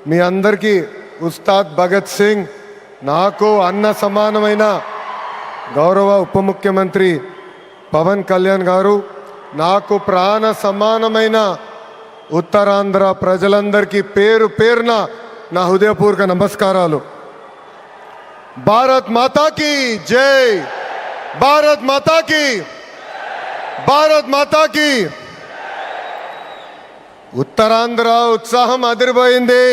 మీ అందరికీ ఉస్తాద్ భగత్ సింగ్, నాకు అన్న సమానమైన గౌరవ ఉప ముఖ్యమంత్రి పవన్ కళ్యాణ్ గారు, నాకు ప్రాణ సమానమైన ఉత్తరాంధ్ర ప్రజలందరికీ పేరు పేరున నా హృదయపూర్వక నమస్కారాలు. భారత్ మాతాకి జై, భారత్ మాతాకి, భారత్ మాతాకి. ఉత్తరాంధ్ర ఉత్సాహం అదిరిపోయింది.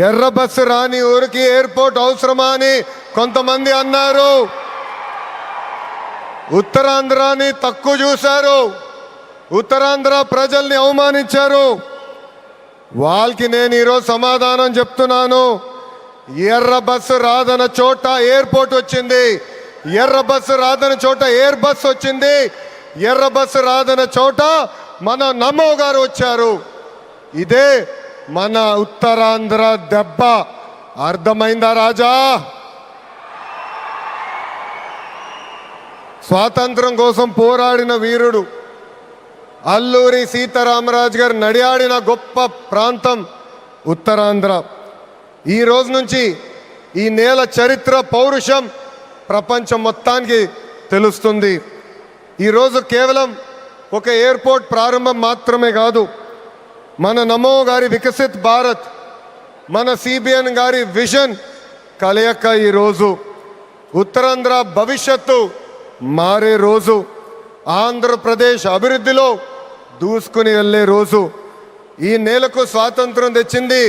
ఎర్ర బస్సు రాని ఊరికి ఎయిర్పోర్ట్ అవసరమా అని కొంతమంది అన్నారు. ఉత్తరాంధ్రాని తక్కువ చూశారు, ఉత్తరాంధ్ర ప్రజల్ని అవమానించారు. వాళ్ళకి నేను ఈరోజు సమాధానం చెప్తున్నాను. ఎర్ర బస్సు రాదన్న చోట ఎయిర్పోర్ట్ వచ్చింది, ఎర్ర బస్సు రాదన్న చోట ఎయిర్ బస్ వచ్చింది, ఎర్ర బస్సు రాదన్న చోట మన నమో గారు వచ్చారు. ఇదే మన ఉత్తరాంధ్ర దెబ్బ. అర్థమైందా రాజా? స్వాతంత్రం కోసం పోరాడిన వీరుడు అల్లూరి సీతారామరాజు గారు నడియాడిన గొప్ప ప్రాంతం ఉత్తరాంధ్ర. ఈ రోజు నుంచి ఈ నేల చరిత్ర, పౌరుషం ప్రపంచం మొత్తానికి తెలుస్తుంది. ఈరోజు కేవలం ఒక ఎయిర్పోర్ట్ ప్రారంభం మాత్రమే కాదు, మన నమో గారి వికసిత్ భారత్, మన సిబిఎన్ గారి విజన్ కలయిక ఈరోజు ఉత్తరాంధ్ర భవిష్యత్తు మారే రోజు, ఆంధ్రప్రదేశ్ అభివృద్ధిలో దూసుకుని వెళ్ళే రోజు. ఈ నేలకు స్వాతంత్రం తెచ్చింది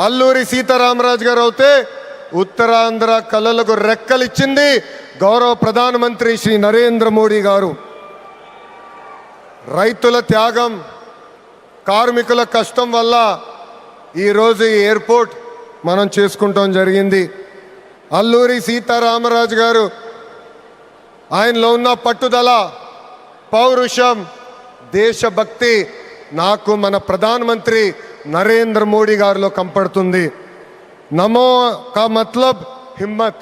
అల్లూరి సీతారామరాజు గారు అయితే, ఉత్తరాంధ్ర కళలకు రెక్కలిచ్చింది గౌరవ ప్రధానమంత్రి శ్రీ నరేంద్ర మోడీ గారు. రైతుల త్యాగం, కార్మికుల కష్టం వల్ల ఈరోజు ఈ ఎయిర్పోర్ట్ మనం చేసుకుంటాం జరిగింది. అల్లూరి సీతారామరాజు గారు ఆయనలో ఉన్న పట్టుదల, పౌరుషం, దేశభక్తి నాకు మన ప్రధానమంత్రి నరేంద్ర మోడీ గారిలో కంపడుతుంది. నమో కా మతలబ్ హిమ్మత్,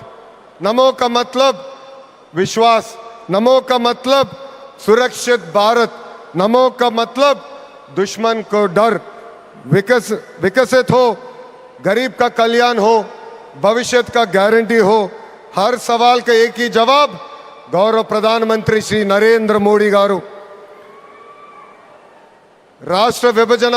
నమో కా మతలబ్ విశ్వాస్, నమో కా మతలబ్ सुरक्षित भारत, नमो का मतलब दुश्मन को डर, विकसित हो, गरीब का कल्याण हो, भविष्य का गारंटी हो. हर सवाल का एक ही जवाब गौरव प्रधानमंत्री श्री नरेंद्र मोदी गारू. राष्ट्र विभजन